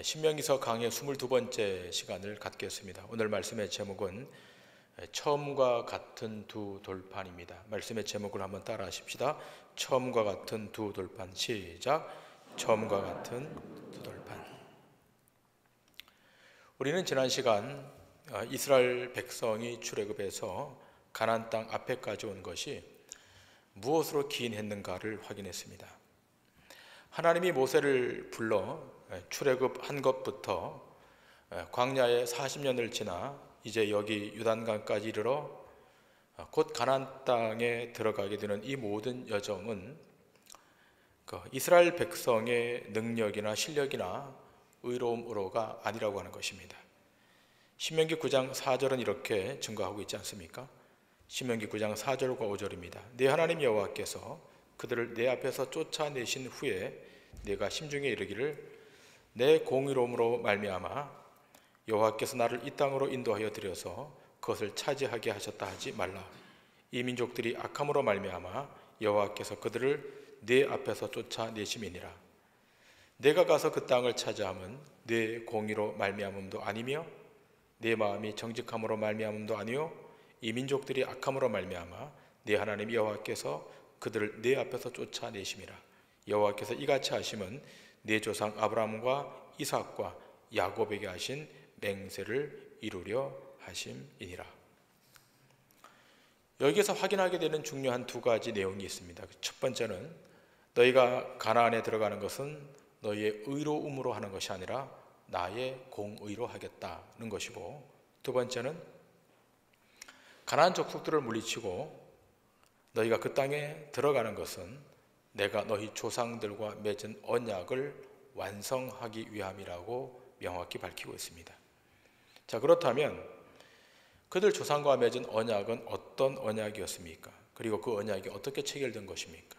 신명기서 강의 22번째 시간을 갖겠습니다. 오늘 말씀의 제목은 처음과 같은 두 돌판입니다. 말씀의 제목을 한번 따라 하십시다. 처음과 같은 두 돌판. 시작. 처음과 같은 두 돌판. 우리는 지난 시간 이스라엘 백성이 출애굽해서 가나안 땅 앞에까지 온 것이 무엇으로 기인했는가를 확인했습니다. 하나님이 모세를 불러 출애굽한 것부터 광야에 40년을 지나 이제 여기 요단강까지 이르러 곧 가나안 땅에 들어가게 되는 이 모든 여정은 이스라엘 백성의 능력이나 실력이나 의로움으로가 아니라고 하는 것입니다. 신명기 9장 4절은 이렇게 증거하고 있지 않습니까? 신명기 9장 4절과 5절입니다. 내 하나님 여호와께서 그들을 내 앞에서 쫓아내신 후에 내가 심중에 이르기를 내 공의로움으로 말미암아 여호와께서 나를 이 땅으로 인도하여 들여서 그것을 차지하게 하셨다 하지 말라. 이 민족들이 악함으로 말미암아 여호와께서 그들을 내 앞에서 쫓아내심이니라. 내가 가서 그 땅을 차지함은 내 공의로 말미암음도 아니며 내 마음이 정직함으로 말미암음도 아니요 이 민족들이 악함으로 말미암아 내 하나님 여호와께서 그들을 내 앞에서 쫓아내심이라. 여호와께서 이같이 하심은 내 조상 아브라함과 이삭과 야곱에게 하신 맹세를 이루려 하심이니라. 여기에서 확인하게 되는 중요한 두 가지 내용이 있습니다. 첫 번째는 너희가 가나안에 들어가는 것은 너희의 의로움으로 하는 것이 아니라 나의 공의로 하겠다는 것이고, 두 번째는 가나안 족속들을 물리치고 너희가 그 땅에 들어가는 것은 내가 너희 조상들과 맺은 언약을 완성하기 위함이라고 명확히 밝히고 있습니다. 자, 그렇다면 그들 조상과 맺은 언약은 어떤 언약이었습니까? 그리고 그 언약이 어떻게 체결된 것입니까?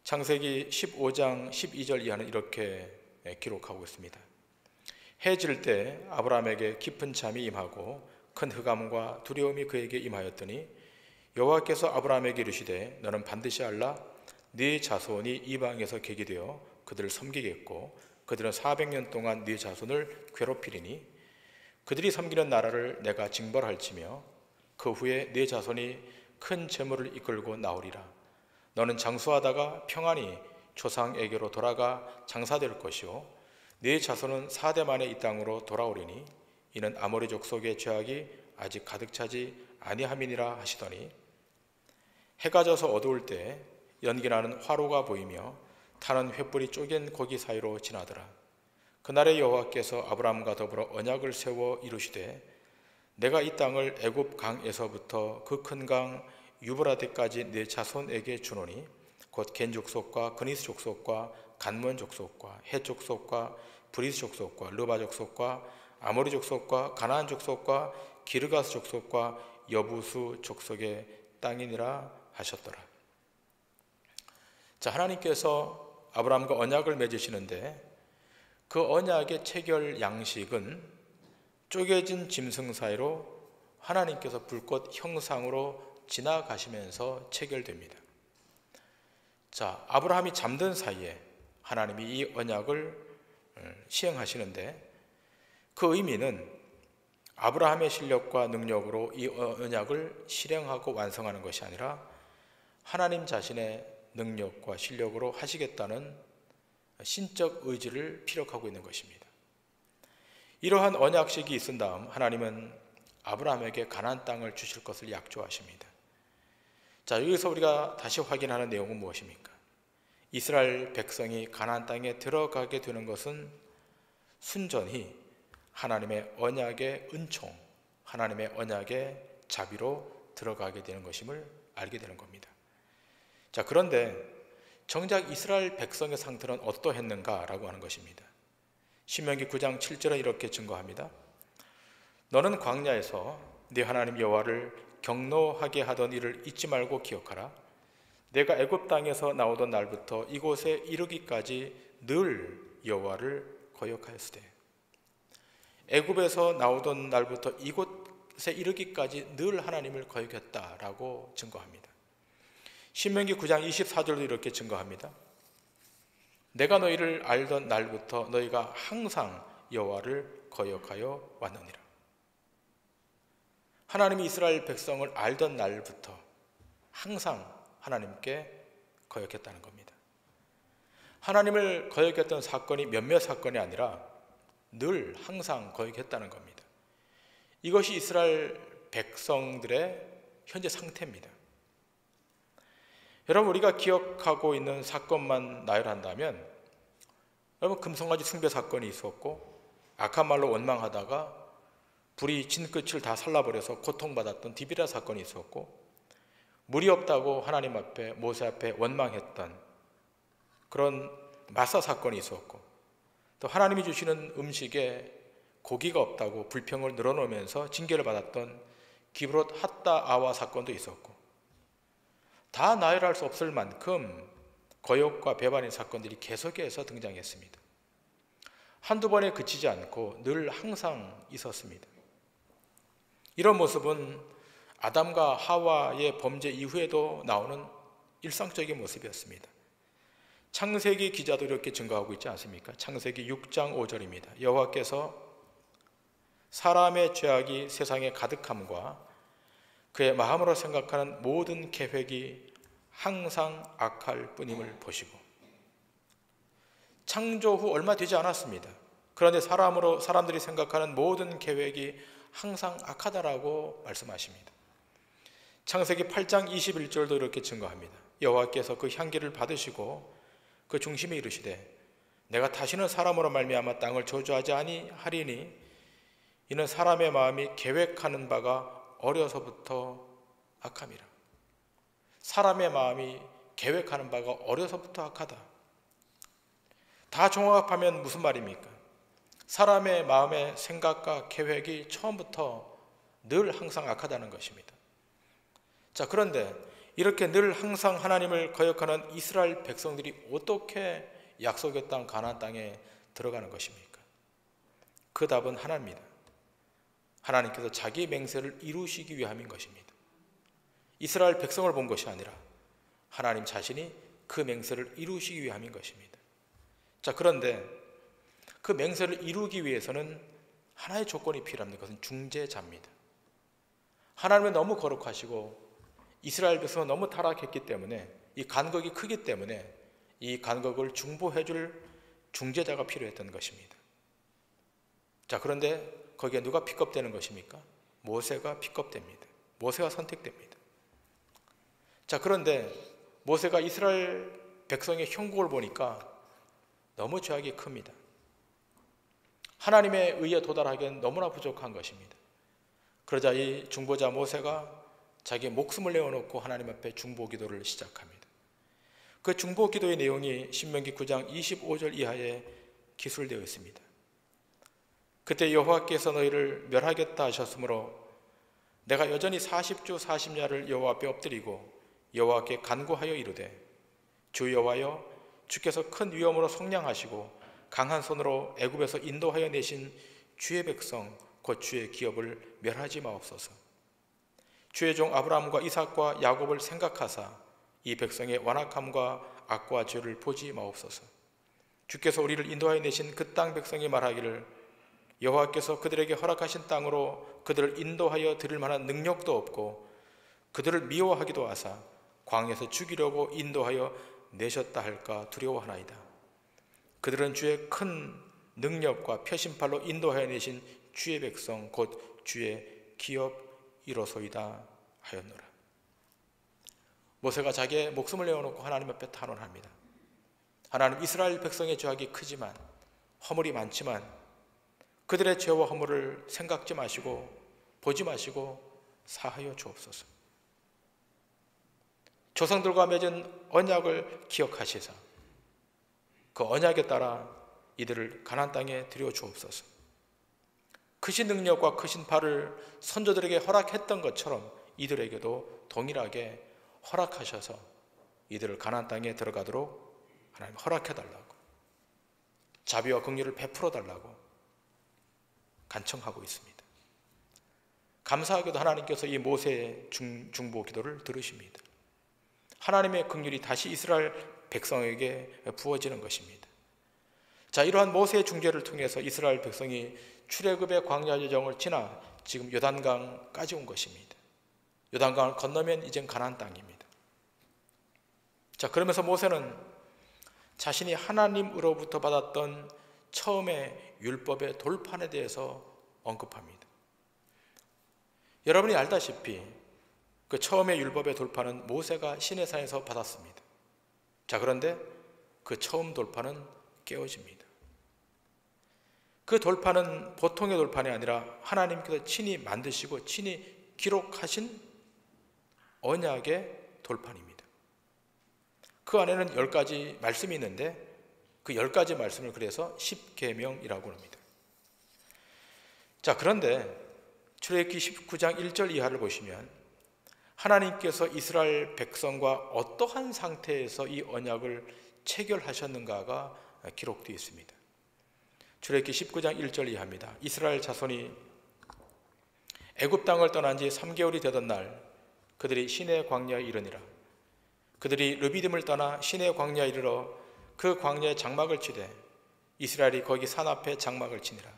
창세기 15장 12절 이하는 이렇게 기록하고 있습니다. 해 질 때 아브라함에게 깊은 잠이 임하고 큰 흑암과 두려움이 그에게 임하였더니 여호와께서 아브라함에게 이르시되 너는 반드시 알라. 네 자손이 이방에서 객이 되어 그들을 섬기겠고 그들은 400년 동안 네 자손을 괴롭히리니 그들이 섬기는 나라를 내가 징벌할지며 그 후에 네 자손이 큰 재물을 이끌고 나오리라. 너는 장수하다가 평안히 조상에게로 돌아가 장사될 것이요 네 자손은 4대 만에 이 땅으로 돌아오리니 이는 아모리 족속의 죄악이 아직 가득 차지 아니함이니라 하시더니 해가 져서 어두울 때 연기나는 화로가 보이며 타는 횃불이 쪼갠 고기 사이로 지나더라. 그날에 여호와께서 아브라함과 더불어 언약을 세워 이루시되 내가 이 땅을 애굽 강에서부터 그 큰 강 유브라데까지 내 자손에게 주노니 곧 겐 족속과 그니스 족속과 간몬 족속과 헷 족속과 브리스 족속과 르바 족속과 아모리 족속과 가나안 족속과 기르가스 족속과 여부수 족속의 땅이니라 하셨더라. 자, 하나님께서 아브라함과 언약을 맺으시는데 그 언약의 체결 양식은 쪼개진 짐승 사이로 하나님께서 불꽃 형상으로 지나가시면서 체결됩니다. 자, 아브라함이 잠든 사이에 하나님이 이 언약을 시행하시는데 그 의미는 아브라함의 실력과 능력으로 이 언약을 실행하고 완성하는 것이 아니라 하나님 자신의 능력과 실력으로 하시겠다는 신적 의지를 피력하고 있는 것입니다. 이러한 언약식이 있은 다음 하나님은 아브라함에게 가나안 땅을 주실 것을 약조하십니다. 자, 여기서 우리가 다시 확인하는 내용은 무엇입니까? 이스라엘 백성이 가나안 땅에 들어가게 되는 것은 순전히 하나님의 언약의 은총, 하나님의 언약의 자비로 들어가게 되는 것임을 알게 되는 겁니다. 자, 그런데 정작 이스라엘 백성의 상태는 어떠했는가라고 하는 것입니다. 신명기 9장 7절은 이렇게 증거합니다. 너는 광야에서 네 하나님 여호와를 경노하게 하던 일을 잊지 말고 기억하라. 내가 애굽 땅에서 나오던 날부터 이곳에 이르기까지 늘 여호와를 거역하였으되. 애굽에서 나오던 날부터 이곳에 이르기까지 늘 하나님을 거역했다라고 증거합니다. 신명기 9장 24절도 이렇게 증거합니다. 내가 너희를 알던 날부터 너희가 항상 여호와를 거역하여 왔느니라. 하나님이 이스라엘 백성을 알던 날부터 항상 하나님께 거역했다는 겁니다. 하나님을 거역했던 사건이 몇몇 사건이 아니라 늘 항상 거역했다는 겁니다. 이것이 이스라엘 백성들의 현재 상태입니다. 여러분, 우리가 기억하고 있는 사건만 나열한다면, 여러분, 금송아지 숭배 사건이 있었고, 악한 말로 원망하다가 불이 진끝을 다 살라버려서 고통받았던 디비라 사건이 있었고, 물이 없다고 하나님 앞에, 모세 앞에 원망했던 그런 마사 사건이 있었고, 또 하나님이 주시는 음식에 고기가 없다고 불평을 늘어놓으면서 징계를 받았던 기브롯 핫다 아와 사건도 있었고, 다 나열할 수 없을 만큼 거역과 배반의 사건들이 계속해서 등장했습니다. 한두 번에 그치지 않고 늘 항상 있었습니다. 이런 모습은 아담과 하와의 범죄 이후에도 나오는 일상적인 모습이었습니다. 창세기 기자도 이렇게 증거하고 있지 않습니까? 창세기 6장 5절입니다. 여호와께서 사람의 죄악이 세상에 가득함과 그의 마음으로 생각하는 모든 계획이 항상 악할 뿐임을 보시고. 창조 후 얼마 되지 않았습니다. 그런데 사람들이 생각하는 모든 계획이 항상 악하다라고 말씀하십니다. 창세기 8장 21절도 이렇게 증거합니다. 여호와께서 그 향기를 받으시고 그 중심에 이르시되 내가 다시는 사람으로 말미암아 땅을 저주하지 아니하리니 이는 사람의 마음이 계획하는 바가 어려서부터 악함이라. 사람의 마음이 계획하는 바가 어려서부터 악하다. 다 종합하면 무슨 말입니까? 사람의 마음의 생각과 계획이 처음부터 늘 항상 악하다는 것입니다. 자, 그런데 이렇게 늘 항상 하나님을 거역하는 이스라엘 백성들이 어떻게 약속의 땅 가나안 땅에 들어가는 것입니까? 그 답은 하나입니다. 하나님께서 자기 맹세를 이루시기 위함인 것입니다. 이스라엘 백성을 본 것이 아니라 하나님 자신이 그 맹세를 이루시기 위함인 것입니다. 자, 그런데 그 맹세를 이루기 위해서는 하나의 조건이 필요합니다. 그것은 중재자입니다. 하나님은 너무 거룩하시고 이스라엘 백성은 너무 타락했기 때문에, 이 간극이 크기 때문에 이 간극을 중보해 줄 중재자가 필요했던 것입니다. 자, 그런데 거기에 누가 픽업되는 것입니까? 모세가 픽업됩니다. 모세가 선택됩니다. 자, 그런데 모세가 이스라엘 백성의 형국을 보니까 너무 죄악이 큽니다. 하나님의 의에 도달하기엔 너무나 부족한 것입니다. 그러자 이 중보자 모세가 자기 목숨을 내어놓고 하나님 앞에 중보 기도를 시작합니다. 그 중보 기도의 내용이 신명기 9장 25절 이하에 기술되어 있습니다. 그때 여호와께서 너희를 멸하겠다 하셨으므로 내가 여전히 40주 40야를 여호와 앞에 엎드리고 여호와께 간구하여 이르되 주 여호와여, 주께서 큰 위엄으로 속량하시고 강한 손으로 애굽에서 인도하여 내신 주의 백성 곧 주의 기업을 멸하지 마옵소서. 주의 종 아브라함과 이삭과 야곱을 생각하사 이 백성의 완악함과 악과 죄를 보지 마옵소서. 주께서 우리를 인도하여 내신 그 땅 백성이 말하기를 여호와께서 그들에게 허락하신 땅으로 그들을 인도하여 드릴 만한 능력도 없고 그들을 미워하기도 하사 광야에서 죽이려고 인도하여 내셨다 할까 두려워하나이다. 그들은 주의 큰 능력과 표심팔로 인도하여 내신 주의 백성 곧 주의 기업이로소이다 하였노라. 모세가 자기의 목숨을 내어놓고 하나님 앞에 탄원합니다. 하나님, 이스라엘 백성의 죄악이 크지만 허물이 많지만 그들의 죄와 허물을 생각지 마시고 보지 마시고 사하여 주옵소서. 조상들과 맺은 언약을 기억하시사 그 언약에 따라 이들을 가나안 땅에 들여 주옵소서. 크신 능력과 크신 발을 선조들에게 허락했던 것처럼 이들에게도 동일하게 허락하셔서 이들을 가나안 땅에 들어가도록 하나님 허락해달라고, 자비와 긍휼을 베풀어 달라고 간청하고 있습니다. 감사하게도 하나님께서 이 모세의 중보 기도를 들으십니다. 하나님의 긍휼이 다시 이스라엘 백성에게 부어지는 것입니다. 자, 이러한 모세의 중재를 통해서 이스라엘 백성이 출애굽의 광야 여정을 지나 지금 요단강까지 온 것입니다. 요단강을 건너면 이젠 가나안 땅입니다. 자, 그러면서 모세는 자신이 하나님으로부터 받았던 처음의 율법의 돌판에 대해서 언급합니다. 여러분이 알다시피 그 처음의 율법의 돌판은 모세가 시내산에서 받았습니다. 자, 그런데 그 처음 돌판은 깨어집니다. 그 돌판은 보통의 돌판이 아니라 하나님께서 친히 만드시고 친히 기록하신 언약의 돌판입니다. 그 안에는 10가지 말씀이 있는데 그 10가지 말씀을 그래서 십계명이라고 합니다. 자, 그런데 출애굽기 19장 1절 이하를 보시면 하나님께서 이스라엘 백성과 어떠한 상태에서 이 언약을 체결하셨는가가 기록되어 있습니다. 출애굽기 19장 1절 이하입니다. 이스라엘 자손이 애굽 땅을 떠난 지 3개월이 되던 날 그들이 시내 광야에 이르니라. 그들이 르비딤을 떠나 시내 광야에 이르러 그 광야에 장막을 치되 이스라엘이 거기 산 앞에 장막을 치니라.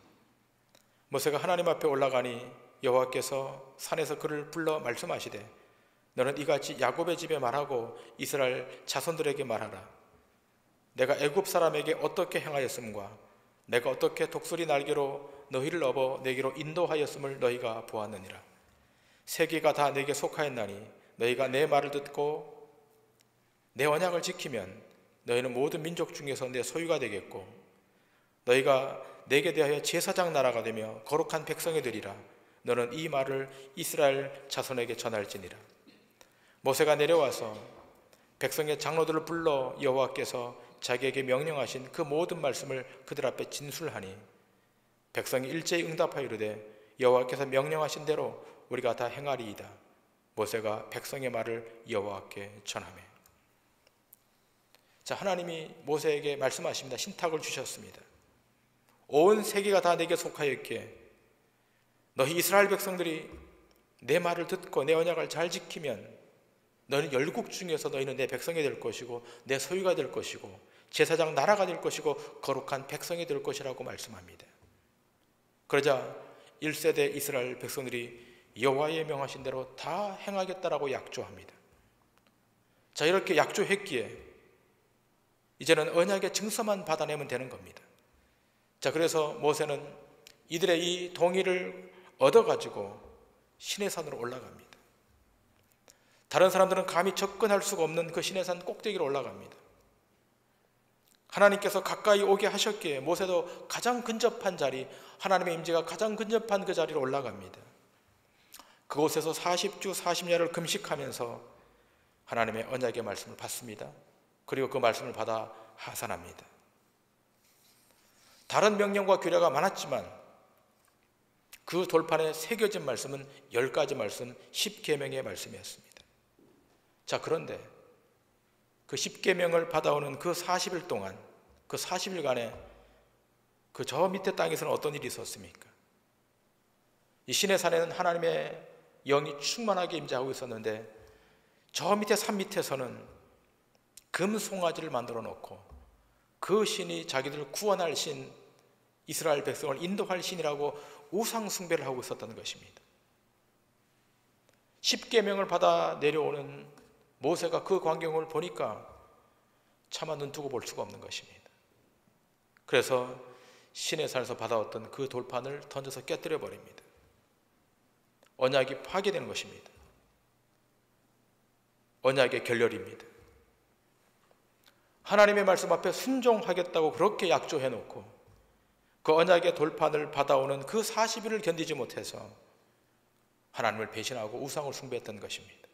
모세가 하나님 앞에 올라가니 여호와께서 산에서 그를 불러 말씀하시되 너는 이같이 야곱의 집에 말하고 이스라엘 자손들에게 말하라. 내가 애굽 사람에게 어떻게 행하였음과 내가 어떻게 독수리 날개로 너희를 업어 내게로 인도하였음을 너희가 보았느니라. 세계가 다 내게 속하였나니 너희가 내 말을 듣고 내 언약을 지키면 너희는 모든 민족 중에서 내 소유가 되겠고 너희가 내게 대하여 제사장 나라가 되며 거룩한 백성이 되리라. 너는 이 말을 이스라엘 자손에게 전할지니라. 모세가 내려와서 백성의 장로들을 불러 여호와께서 자기에게 명령하신 그 모든 말씀을 그들 앞에 진술하니 백성이 일제히 응답하여 이르되 여호와께서 명령하신 대로 우리가 다 행하리이다. 모세가 백성의 말을 여호와께 전하매. 자, 하나님이 모세에게 말씀하십니다. 신탁을 주셨습니다. 온 세계가 다 내게 속하였기에 너희 이스라엘 백성들이 내 말을 듣고 내 언약을 잘 지키면 너희는 열국 중에서 너희는 내 백성이 될 것이고 내 소유가 될 것이고 제사장 나라가 될 것이고 거룩한 백성이 될 것이라고 말씀합니다. 그러자 1세대 이스라엘 백성들이 여호와의 명하신 대로 다 행하겠다라고 약조합니다. 자, 이렇게 약조했기에 이제는 언약의 증서만 받아내면 되는 겁니다. 자, 그래서 모세는 이들의 이 동의를 얻어가지고 시내산으로 올라갑니다. 다른 사람들은 감히 접근할 수가 없는 그 시내산 꼭대기로 올라갑니다. 하나님께서 가까이 오게 하셨기에 모세도 가장 근접한 자리, 하나님의 임재가 가장 근접한 그 자리로 올라갑니다. 그곳에서 40주 40야를 금식하면서 하나님의 언약의 말씀을 받습니다. 그리고 그 말씀을 받아 하산합니다. 다른 명령과 규례가 많았지만 그 돌판에 새겨진 말씀은 10가지 말씀, 10계명의 말씀이었습니다. 자, 그런데 그 10계명을 받아오는 그 40일 동안, 그 40일간에 그 저 밑에 땅에서는 어떤 일이 있었습니까? 이 시내산에는 하나님의 영이 충만하게 임재하고 있었는데 저 밑에 산 밑에서는 금 송아지를 만들어 놓고 그 신이 자기들을 구원할 신, 이스라엘 백성을 인도할 신이라고 우상 숭배를 하고 있었던 것입니다. 10계명을 받아 내려오는 모세가 그 광경을 보니까 차마 눈 두고 볼 수가 없는 것입니다. 그래서 시내산에서 받아왔던 그 돌판을 던져서 깨뜨려 버립니다. 언약이 파괴되는 것입니다. 언약의 결렬입니다. 하나님의 말씀 앞에 순종하겠다고 그렇게 약조해놓고 그 언약의 돌판을 받아오는 그 40일을 견디지 못해서 하나님을 배신하고 우상을 숭배했던 것입니다.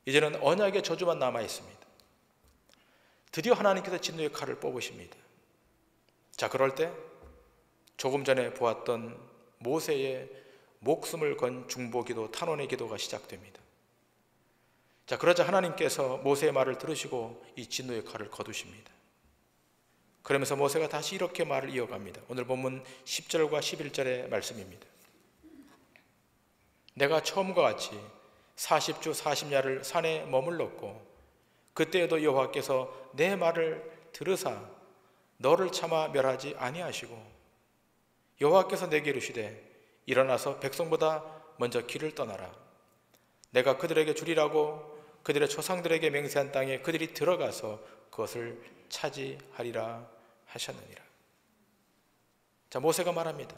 이제는 언약의 저주만 남아 있습니다. 드디어 하나님께서 진노의 칼을 뽑으십니다. 자, 그럴 때 조금 전에 보았던 모세의 목숨을 건 중보기도, 탄원의 기도가 시작됩니다. 자, 그러자 하나님께서 모세의 말을 들으시고 이 진노의 칼을 거두십니다. 그러면서 모세가 다시 이렇게 말을 이어갑니다. 오늘 본문 10절과 11절의 말씀입니다. 내가 처음과 같이 40주 40야를 산에 머물렀고 그때에도 여호와께서 내 말을 들으사 너를 차마 멸하지 아니하시고 여호와께서 내게 이르시되 일어나서 백성보다 먼저 길을 떠나라. 내가 그들에게 주리라고 그들의 조상들에게 맹세한 땅에 그들이 들어가서 그것을 차지하리라 하셨느니라. 자, 모세가 말합니다.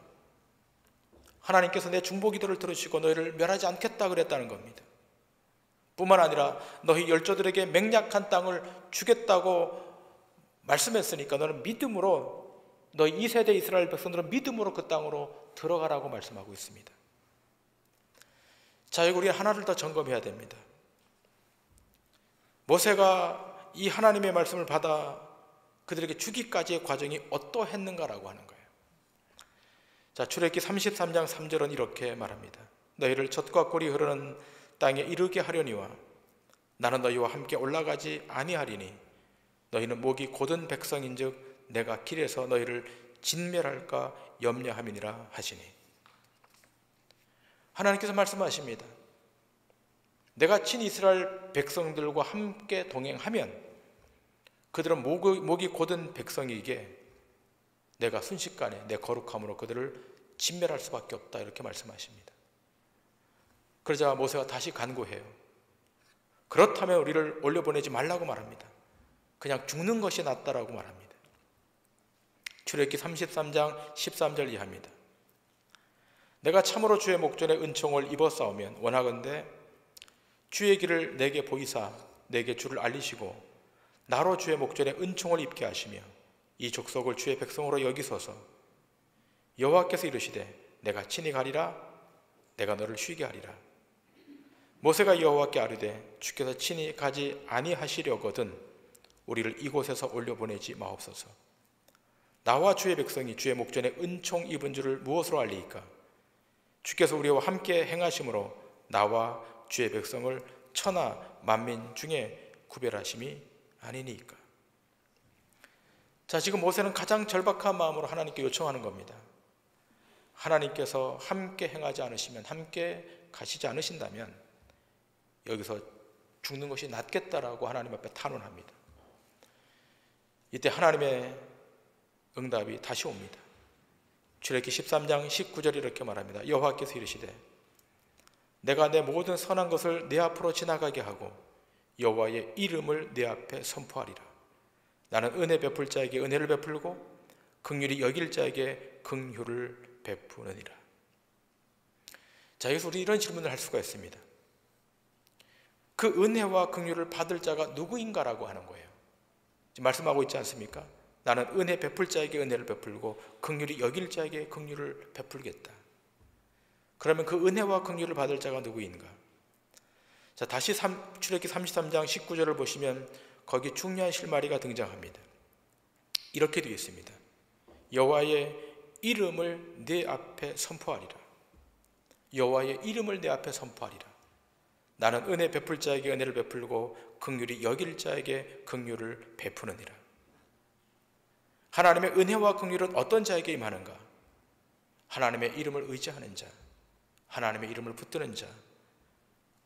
하나님께서 내 중보 기도를 들으시고 너희를 멸하지 않겠다 그랬다는 겁니다. 뿐만 아니라 너희 열조들에게 맹약한 땅을 주겠다고 말씀했으니까 너는 믿음으로, 너희 2세대 이스라엘 백성들은 믿음으로 그 땅으로 들어가라고 말씀하고 있습니다. 자, 우리 하나를 더 점검해야 됩니다. 모세가 이 하나님의 말씀을 받아 그들에게 주기까지의 과정이 어떠했는가라고 하는 거예요. 자, 출애굽기 33장 3절은 이렇게 말합니다. 너희를 젖과 꿀이 흐르는 땅에 이르게 하려니와 나는 너희와 함께 올라가지 아니하리니 너희는 목이 곧은 백성인즉 내가 길에서 너희를 진멸할까 염려함이니라 하시니. 하나님께서 말씀하십니다. 내가 친 이스라엘 백성들과 함께 동행하면 그들은 목이 곧은 백성이기에 내가 순식간에 내 거룩함으로 그들을 진멸할 수밖에 없다, 이렇게 말씀하십니다. 그러자 모세가 다시 간구해요. 그렇다면 우리를 올려보내지 말라고 말합니다. 그냥 죽는 것이 낫다라고 말합니다. 출애굽기 33장 13절 이하입니다. 내가 참으로 주의 목전에 은총을 입었사오면 원하건대 주의 길을 내게 보이사 내게 주를 알리시고 나로 주의 목전에 은총을 입게 하시며 이 족속을 주의 백성으로 여기소서. 여호와께서 이르시되 내가 친히 가리라. 내가 너를 쉬게 하리라. 모세가 여호와께 아뢰되 주께서 친히 가지 아니하시려거든 우리를 이곳에서 올려보내지 마옵소서. 나와 주의 백성이 주의 목전에 은총 입은 줄을 무엇으로 알리이까? 주께서 우리와 함께 행하심으로 나와 주의 백성을 천하 만민 중에 구별하심이 아니니까. 자, 지금 모세는 가장 절박한 마음으로 하나님께 요청하는 겁니다. 하나님께서 함께 행하지 않으시면, 함께 가시지 않으신다면 여기서 죽는 것이 낫겠다라고 하나님 앞에 탄원합니다. 이때 하나님의 응답이 다시 옵니다. 출애굽기 13장 19절이 이렇게 말합니다. 여호와께서 이르시되 내가 내 모든 선한 것을 내 앞으로 지나가게 하고 여호와의 이름을 내 앞에 선포하리라. 나는 은혜 베풀 자에게 은혜를 베풀고 긍휼히 여길 자에게 긍휼을 베푸느니라. 자, 여기서 우리 이런 질문을 할 수가 있습니다. 그 은혜와 긍휼을 받을 자가 누구인가라고 하는 거예요. 지금 말씀하고 있지 않습니까? 나는 은혜 베풀 자에게 은혜를 베풀고 긍휼히 여길 자에게 긍휼을 베풀겠다. 그러면 그 은혜와 긍휼을 받을 자가 누구인가? 자, 다시 출애굽기 33장 19절을 보시면 거기 중요한 실마리가 등장합니다. 이렇게 되어 있습니다. 여호와의 이름을 내 앞에 선포하리라. 여호와의 이름을 내 앞에 선포하리라. 나는 은혜 베풀 자에게 은혜를 베풀고 긍휼히 여길 자에게 긍휼을 베푸느니라. 하나님의 은혜와 긍휼은 어떤 자에게 임하는가? 하나님의 이름을 의지하는 자, 하나님의 이름을 붙드는 자,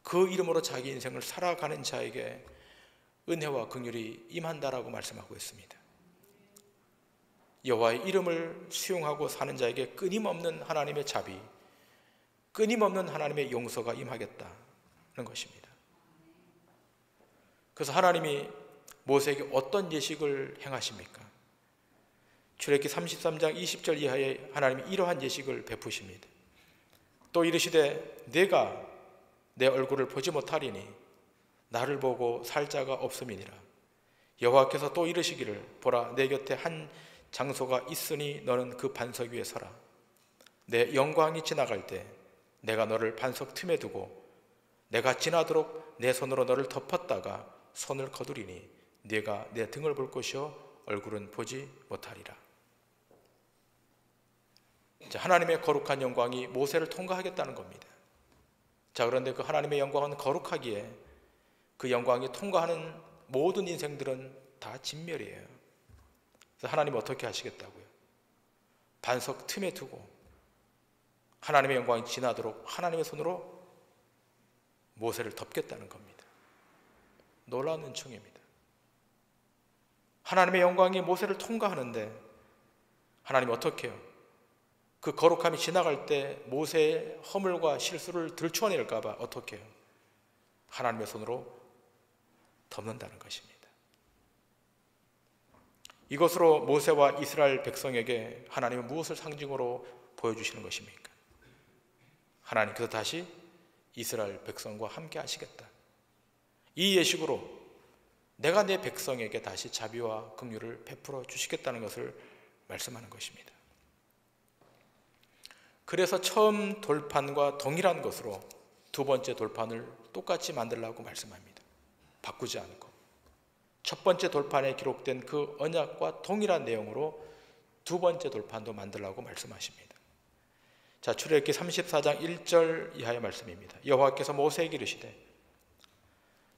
그 이름으로 자기 인생을 살아가는 자에게 은혜와 긍휼이 임한다라고 말씀하고 있습니다. 여호와의 이름을 수용하고 사는 자에게 끊임없는 하나님의 자비, 끊임없는 하나님의 용서가 임하겠다는 것입니다. 그래서 하나님이 모세에게 어떤 예식을 행하십니까? 출애굽기 33장 20절 이하에 하나님이 이러한 예식을 베푸십니다. 또 이르시되 내가 내 얼굴을 보지 못하리니 나를 보고 살 자가 없음이니라. 여호와께서 또 이르시기를 보라 내 곁에 한 장소가 있으니 너는 그 반석 위에 서라. 내 영광이 지나갈 때 내가 너를 반석 틈에 두고 내가 지나도록 내 손으로 너를 덮었다가 손을 거두리니 네가 내 등을 볼 것이요 얼굴은 보지 못하리라. 자, 하나님의 거룩한 영광이 모세를 통과하겠다는 겁니다. 자, 그런데 그 하나님의 영광은 거룩하기에 그 영광이 통과하는 모든 인생들은 다 진멸이에요. 그래서 하나님 어떻게 하시겠다고요? 반석 틈에 두고 하나님의 영광이 지나도록 하나님의 손으로 모세를 덮겠다는 겁니다. 놀라운 은총입니다. 하나님의 영광이 모세를 통과하는데 하나님 어떻게 해요? 그 거룩함이 지나갈 때 모세의 허물과 실수를 들추어낼까 봐 어떻게 해요? 하나님의 손으로 덮는다는 것입니다. 이것으로 모세와 이스라엘 백성에게 하나님은 무엇을 상징으로 보여주시는 것입니까? 하나님께서 다시 이스라엘 백성과 함께 하시겠다. 이 예식으로 내가 내 백성에게 다시 자비와 긍휼을 베풀어 주시겠다는 것을 말씀하는 것입니다. 그래서 처음 돌판과 동일한 것으로 두 번째 돌판을 똑같이 만들라고 말씀합니다. 바꾸지 않고 첫 번째 돌판에 기록된 그 언약과 동일한 내용으로 두 번째 돌판도 만들라고 말씀하십니다. 자, 출애굽기 34장 1절 이하의 말씀입니다. 여호와께서 모세에게 이르시되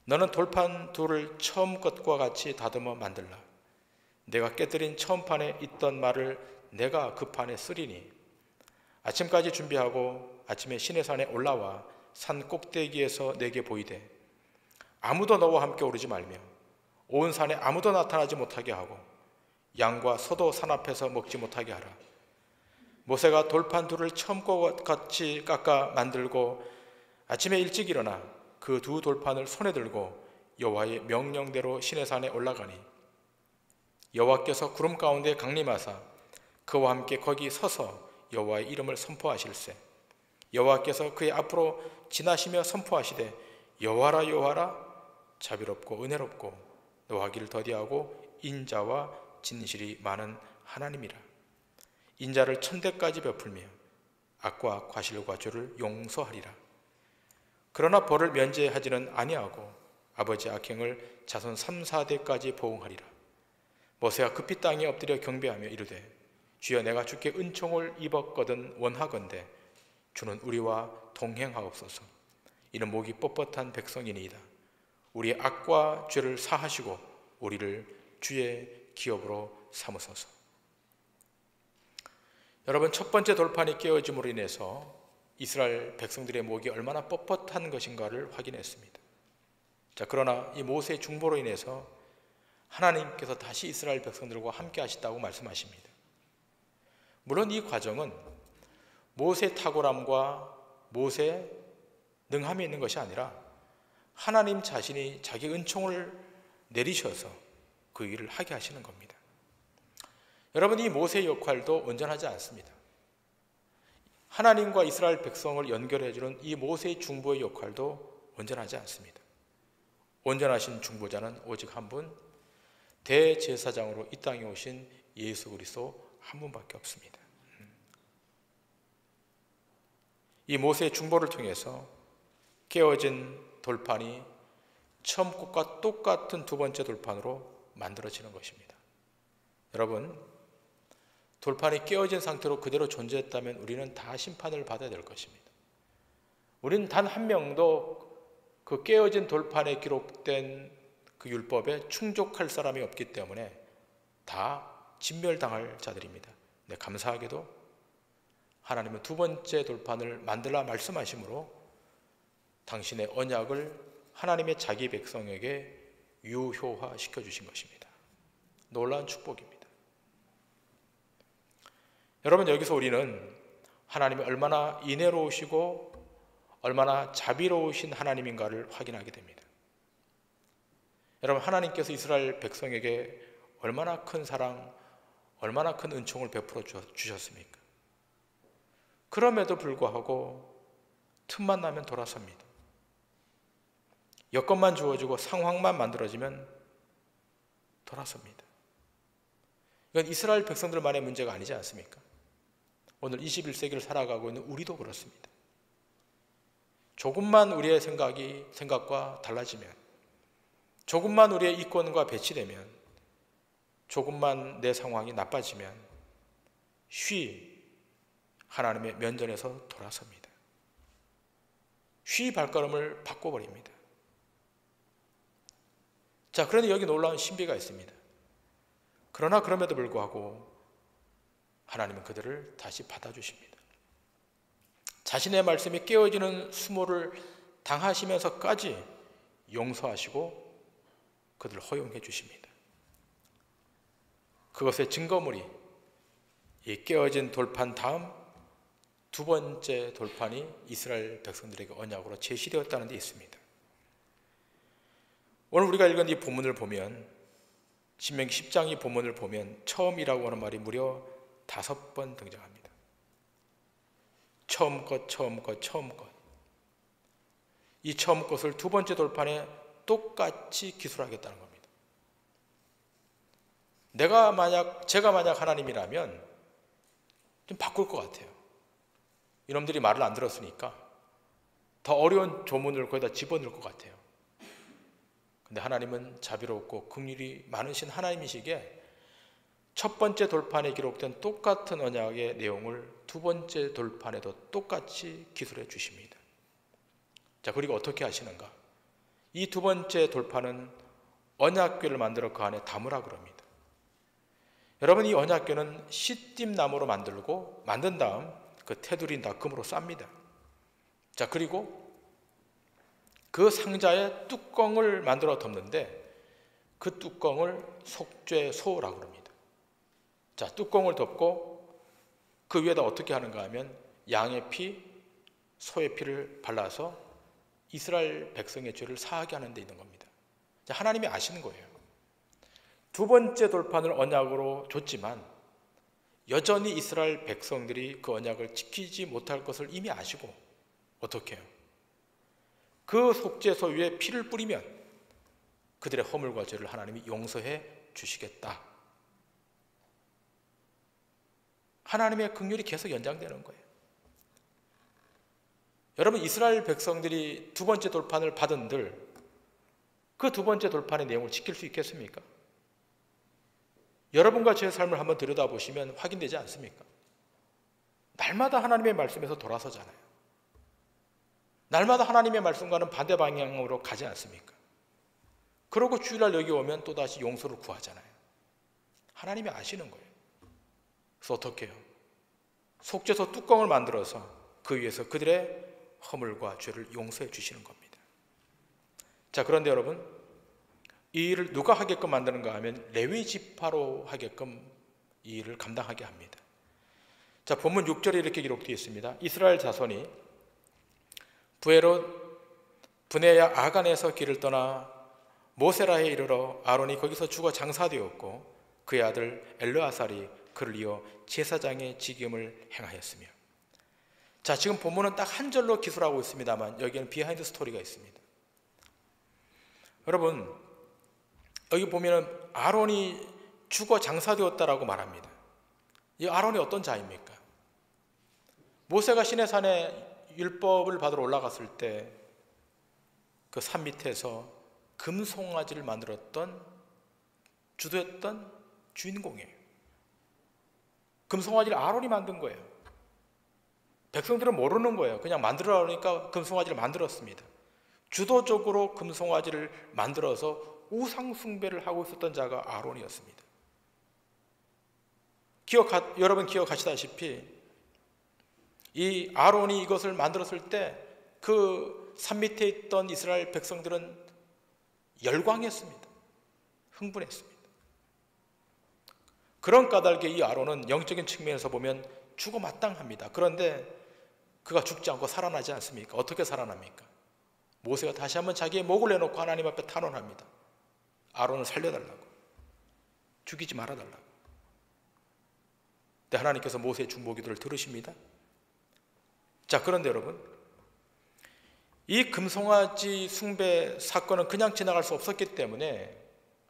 너는 돌판 둘을 처음 것과 같이 다듬어 만들라. 내가 깨뜨린 처음 판에 있던 말을 내가 그 판에 쓰리니 아침까지 준비하고 아침에 시내산에 올라와 산 꼭대기에서 내게 보이되 아무도 너와 함께 오르지 말며 온 산에 아무도 나타나지 못하게 하고 양과 소도 산 앞에서 먹지 못하게 하라. 모세가 돌판 둘을 처음 것 같이 깎아 만들고 아침에 일찍 일어나 그 두 돌판을 손에 들고 여호와의 명령대로 시내산에 올라가니 여호와께서 구름 가운데 강림하사 그와 함께 거기 서서 여호와의 이름을 선포하실세. 여호와께서 그의 앞으로 지나시며 선포하시되 여호와라 여호와라 자비롭고 은혜롭고 노하기를 더디하고 인자와 진실이 많은 하나님이라. 인자를 천대까지 베풀며 악과 과실과 죄를 용서하리라. 그러나 벌을 면제하지는 아니하고 아버지 악행을 자손 3, 4대까지 보응하리라. 모세가 급히 땅에 엎드려 경배하며 이르되 주여 내가 주께 은총을 입었거든 원하건대 주는 우리와 동행하옵소서. 이는 목이 뻣뻣한 백성이니이다. 우리의 악과 죄를 사하시고 우리를 주의 기업으로 삼으소서. 여러분, 첫 번째 돌판이 깨어짐으로 인해서 이스라엘 백성들의 목이 얼마나 뻣뻣한 것인가를 확인했습니다. 자, 그러나 이 모세의 중보로 인해서 하나님께서 다시 이스라엘 백성들과 함께 하시다고 말씀하십니다. 물론 이 과정은 모세의 탁월함과 모세의 능함이 있는 것이 아니라 하나님 자신이 자기 은총을 내리셔서 그 일을 하게 하시는 겁니다. 여러분, 이 모세의 역할도 온전하지 않습니다. 하나님과 이스라엘 백성을 연결해주는 이 모세의 중보의 역할도 온전하지 않습니다. 온전하신 중보자는 오직 한 분, 대제사장으로 이 땅에 오신 예수 그리스도 한 분밖에 없습니다. 이 모세의 중보를 통해서 깨어진 돌판이 처음 것과 똑같은 두 번째 돌판으로 만들어지는 것입니다. 여러분, 돌판이 깨어진 상태로 그대로 존재했다면 우리는 다 심판을 받아야 될 것입니다. 우리는 단 한 명도 그 깨어진 돌판에 기록된 그 율법에 충족할 사람이 없기 때문에 다 진멸당할 자들입니다. 네, 감사하게도 하나님은 두 번째 돌판을 만들라 말씀하심으로 당신의 언약을 하나님의 자기 백성에게 유효화시켜 주신 것입니다. 놀라운 축복입니다. 여러분, 여기서 우리는 하나님이 얼마나 인애로우시고 얼마나 자비로우신 하나님인가를 확인하게 됩니다. 여러분, 하나님께서 이스라엘 백성에게 얼마나 큰 사랑, 얼마나 큰 은총을 베풀어 주셨습니까? 그럼에도 불구하고 틈만 나면 돌아섭니다. 여건만 주어지고 상황만 만들어지면 돌아섭니다. 이건 이스라엘 백성들만의 문제가 아니지 않습니까? 오늘 21세기를 살아가고 있는 우리도 그렇습니다. 조금만 우리의 생각과 달라지면, 조금만 우리의 이권과 배치되면, 조금만 내 상황이 나빠지면 쉬 하나님의 면전에서 돌아섭니다. 쉬 발걸음을 바꿔버립니다. 자, 그런데 여기 놀라운 신비가 있습니다. 그러나 그럼에도 불구하고 하나님은 그들을 다시 받아주십니다. 자신의 말씀이 깨어지는 수모를 당하시면서까지 용서하시고 그들을 허용해 주십니다. 그것의 증거물이 이 깨어진 돌판 다음 두 번째 돌판이 이스라엘 백성들에게 언약으로 제시되었다는 데 있습니다. 오늘 우리가 읽은 이 본문을 보면, 신명기 10장 이 본문을 보면 처음이라고 하는 말이 무려 5번 등장합니다. 처음 것, 처음 것, 처음 것. 이 처음 것을 두 번째 돌판에 똑같이 기술하겠다는 겁니다. 제가 만약 하나님이라면 좀 바꿀 것 같아요. 이놈들이 말을 안 들었으니까 더 어려운 조문을 거기다 집어넣을 것 같아요. 근데 하나님은 자비롭고 긍휼이 많으신 하나님이시기에 첫 번째 돌판에 기록된 똑같은 언약의 내용을 두 번째 돌판에도 똑같이 기술해 주십니다. 자, 그리고 어떻게 하시는가? 이 두 번째 돌판은 언약궤를 만들어 그 안에 담으라 그럽니다. 여러분, 이 언약궤는 시띠 나무로 만든 다음 그 테두리는 다 금으로 쌉니다. 자, 그리고 그 상자에 뚜껑을 만들어 덮는데 그 뚜껑을 속죄소라고 합니다. 자, 뚜껑을 덮고 그 위에다 어떻게 하는가 하면 양의 피, 소의 피를 발라서 이스라엘 백성의 죄를 사하게 하는 데 있는 겁니다. 자, 하나님이 아시는 거예요. 두 번째 돌판을 언약으로 줬지만 여전히 이스라엘 백성들이 그 언약을 지키지 못할 것을 이미 아시고 어떻게 해요? 그 속죄소 위에 피를 뿌리면 그들의 허물과 죄를 하나님이 용서해 주시겠다. 하나님의 긍휼이 계속 연장되는 거예요. 여러분, 이스라엘 백성들이 두 번째 돌판을 받은들 그 두 번째 돌판의 내용을 지킬 수 있겠습니까? 여러분과 제 삶을 한번 들여다보시면 확인되지 않습니까? 날마다 하나님의 말씀에서 돌아서잖아요. 날마다 하나님의 말씀과는 반대 방향으로 가지 않습니까? 그러고 주일날 여기 오면 또다시 용서를 구하잖아요. 하나님이 아시는 거예요. 그래서 어떻게 해요? 속죄소 뚜껑을 만들어서 그 위에서 그들의 허물과 죄를 용서해 주시는 겁니다. 자, 그런데 여러분, 이 일을 누가 하게끔 만드는가 하면 레위 지파로 하게끔 이 일을 감당하게 합니다. 자, 본문 6절에 이렇게 기록되어 있습니다. 이스라엘 자손이 브네야 아간에서 길을 떠나 모세라에 이르러 아론이 거기서 죽어 장사되었고 그의 아들 엘르아살이 그를 이어 제사장의 직임을 행하였으며. 자, 지금 본문은 딱 한 절로 기술하고 있습니다만 여기에는 비하인드 스토리가 있습니다. 여러분, 여기 보면은 아론이 죽어 장사되었다라고 말합니다. 이 아론이 어떤 자입니까? 모세가 시내산에 율법을 받으러 올라갔을 때 그 산 밑에서 금송아지를 만들었던, 주도했던 주인공이에요. 금송아지를 아론이 만든 거예요. 백성들은 모르는 거예요. 그냥 만들어 그러니까 금송아지를 만들었습니다. 주도적으로 금송아지를 만들어서 우상 숭배를 하고 있었던 자가 아론이었습니다. 여러분 기억하시다시피 이 아론이 이것을 만들었을 때 그 산 밑에 있던 이스라엘 백성들은 열광했습니다. 흥분했습니다. 그런 까닭에 이 아론은 영적인 측면에서 보면 죽어 마땅합니다. 그런데 그가 죽지 않고 살아나지 않습니까? 어떻게 살아납니까? 모세가 다시 한번 자기의 목을 내놓고 하나님 앞에 탄원합니다. 아론을 살려달라고, 죽이지 말아달라고. 근데 하나님께서 모세의 중보기도를 들으십니다. 자, 그런데 여러분, 이 금송아지 숭배 사건은 그냥 지나갈 수 없었기 때문에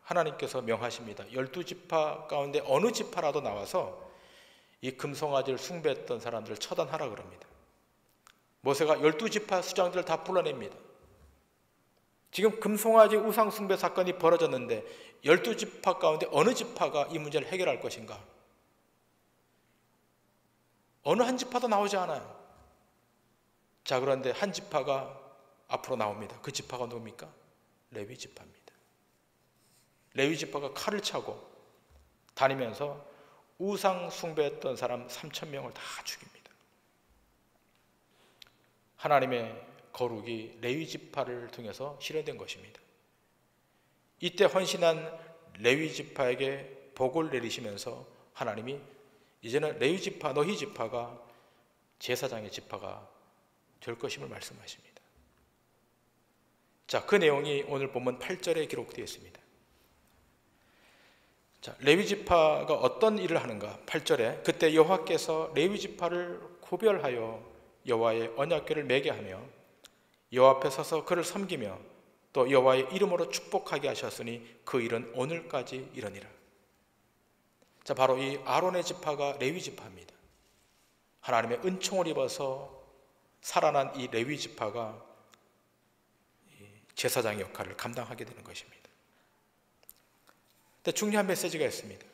하나님께서 명하십니다. 12지파 가운데 어느 지파라도 나와서 이 금송아지를 숭배했던 사람들을 처단하라 그럽니다. 모세가 12지파 수장들을 다 불러냅니다. 지금 금송아지 우상 숭배 사건이 벌어졌는데 12지파 가운데 어느 지파가 이 문제를 해결할 것인가? 어느 한 지파도 나오지 않아요. 자, 그런데 한 지파가 앞으로 나옵니다. 그 지파가 누굽니까? 레위 지파입니다. 레위 지파가 칼을 차고 다니면서 우상 숭배했던 사람 3,000명을 다 죽입니다. 하나님의 거룩이 레위 지파를 통해서 실현된 것입니다. 이때 헌신한 레위 지파에게 복을 내리시면서 하나님이 이제는 레위 지파, 너희 지파가 제사장의 지파가 될 것임을 말씀하십니다. 자, 그 내용이 오늘 본문 8절에 기록되어 있습니다. 자, 레위 지파가 어떤 일을 하는가? 8절에 그때 여호와께서 레위 지파를 구별하여 여호와의 언약궤를 매게 하며 여호와 앞에 서서 그를 섬기며 또 여호와의 이름으로 축복하게 하셨으니 그 일은 오늘까지 이르니라. 자, 바로 이 아론의 지파가 레위 지파입니다. 하나님의 은총을 입어서 살아난 이 레위 지파가 제사장의 역할을 감당하게 되는 것입니다. 근데 중요한 메시지가 있습니다.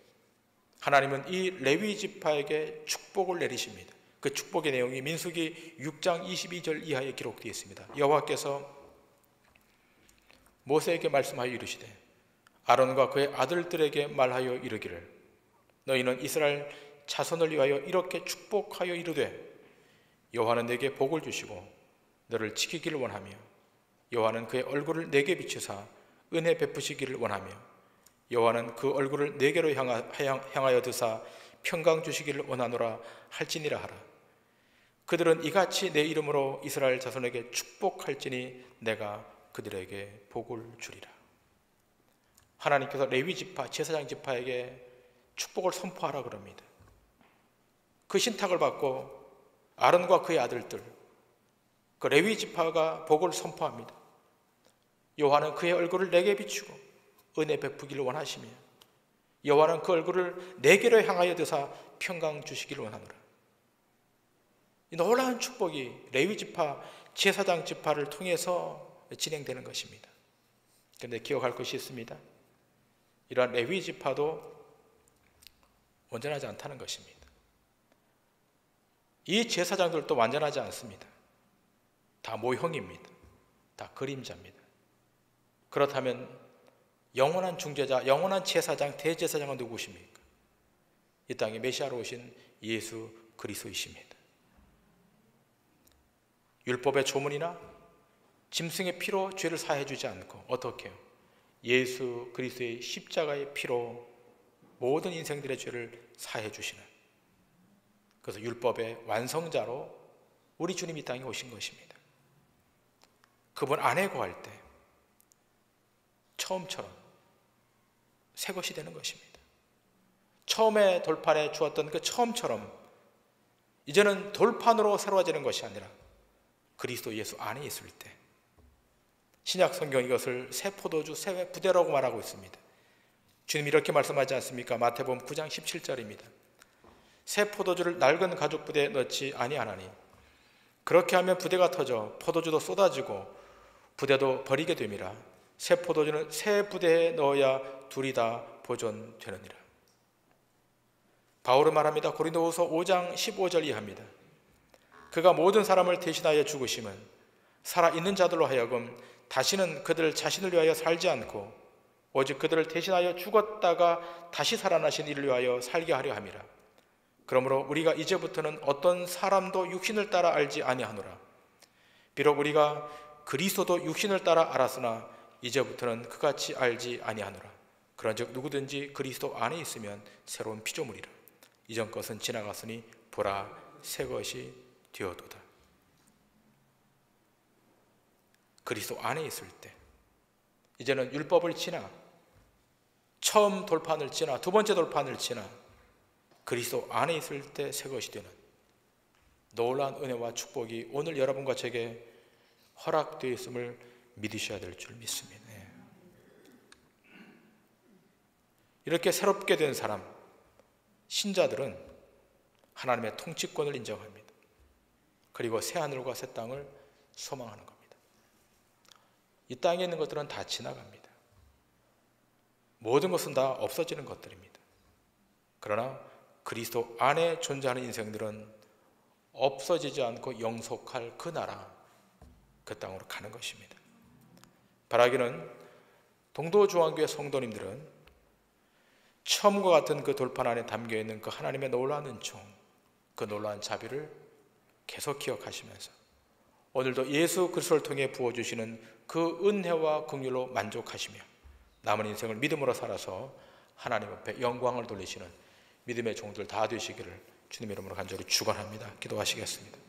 하나님은 이 레위 지파에게 축복을 내리십니다. 그 축복의 내용이 민수기 6장 22절 이하에 기록되어 있습니다. 여호와께서 모세에게 말씀하여 이르시되 아론과 그의 아들들에게 말하여 이르기를 너희는 이스라엘 자손을 위하여 이렇게 축복하여 이르되 여호와는 내게 복을 주시고 너를 지키기를 원하며 여호와는 그의 얼굴을 내게 비추사 은혜 베푸시기를 원하며 여호와는 그 얼굴을 내게로 향하여 드사 평강 주시기를 원하노라 할지니라 하라. 그들은 이같이 내 이름으로 이스라엘 자손에게 축복할지니 내가 그들에게 복을 주리라. 하나님께서 레위 지파, 제사장 지파에게 축복을 선포하라 그럽니다. 그 신탁을 받고 아론과 그의 아들들, 그 레위 지파가 복을 선포합니다. 여호와는 그의 얼굴을 내게 비추고 은혜 베푸기를 원하시며 여호와는 그 얼굴을 내게로 향하여 드사 평강 주시기를 원하노라. 이 놀라운 축복이 레위 지파, 제사장 지파를 통해서 진행되는 것입니다. 그런데 기억할 것이 있습니다. 이러한 레위 지파도 온전하지 않다는 것입니다. 이 제사장들도 완전하지 않습니다. 다 모형입니다. 다 그림자입니다. 그렇다면 영원한 중재자, 영원한 제사장, 대제사장은 누구십니까? 이 땅에 메시아로 오신 예수 그리스도이십니다. 율법의 조문이나 짐승의 피로 죄를 사해 주지 않고 어떻게 해요? 예수 그리스도의 십자가의 피로 모든 인생들의 죄를 사해 주시는, 그래서 율법의 완성자로 우리 주님이 이 땅에 오신 것입니다. 그분 안에 거할 때 처음처럼 새 것이 되는 것입니다. 처음에 돌판에 주었던 그 처음처럼 이제는 돌판으로 새로워지는 것이 아니라 그리스도 예수 안에 있을 때, 신약 성경 이것을 새 포도주, 새 부대라고 말하고 있습니다. 주님 이렇게 말씀하지 않습니까? 마태복음 9장 17절입니다. 새 포도주를 낡은 가죽 부대에 넣지 아니하나니 그렇게 하면 부대가 터져 포도주도 쏟아지고 부대도 버리게 됨이라. 새 포도주는 새 부대에 넣어야 둘이 다 보존되느니라. 바울은 말합니다. 고린도후서 5장 15절 이하입니다. 그가 모든 사람을 대신하여 죽으심은 살아있는 자들로 하여금 다시는 그들 자신을 위하여 살지 않고 오직 그들을 대신하여 죽었다가 다시 살아나신 이를 위하여 살게 하려 함이라. 그러므로 우리가 이제부터는 어떤 사람도 육신을 따라 알지 아니하노라. 비록 우리가 그리스도도 육신을 따라 알았으나 이제부터는 그같이 알지 아니하노라. 그런즉 누구든지 그리스도 안에 있으면 새로운 피조물이라. 이전 것은 지나갔으니 보라 새 것이 되어도다. 그리스도 안에 있을 때 이제는 율법을 지나 처음 돌판을 지나 두 번째 돌판을 지나 그리스도 안에 있을 때 새 것이 되는 놀라운 은혜와 축복이 오늘 여러분과 제게 허락되어 있음을 믿으셔야 될 줄 믿습니다. 이렇게 새롭게 된 사람, 신자들은 하나님의 통치권을 인정합니다. 그리고 새 하늘과 새 땅을 소망하는 겁니다. 이 땅에 있는 것들은 다 지나갑니다. 모든 것은 다 없어지는 것들입니다. 그러나 그리스도 안에 존재하는 인생들은 없어지지 않고 영속할 그 나라, 그 땅으로 가는 것입니다. 바라기는 동도중앙교회 성도님들은 처음과 같은 그 돌판 안에 담겨있는 그 하나님의 놀라운 은총, 그 놀라운 자비를 계속 기억하시면서 오늘도 예수 그리스도를 통해 부어주시는 그 은혜와 긍휼로 만족하시며 남은 인생을 믿음으로 살아서 하나님 앞에 영광을 돌리시는 믿음의 종들 다 되시기를 주님 이름으로 간절히 축원합니다. 기도하시겠습니다.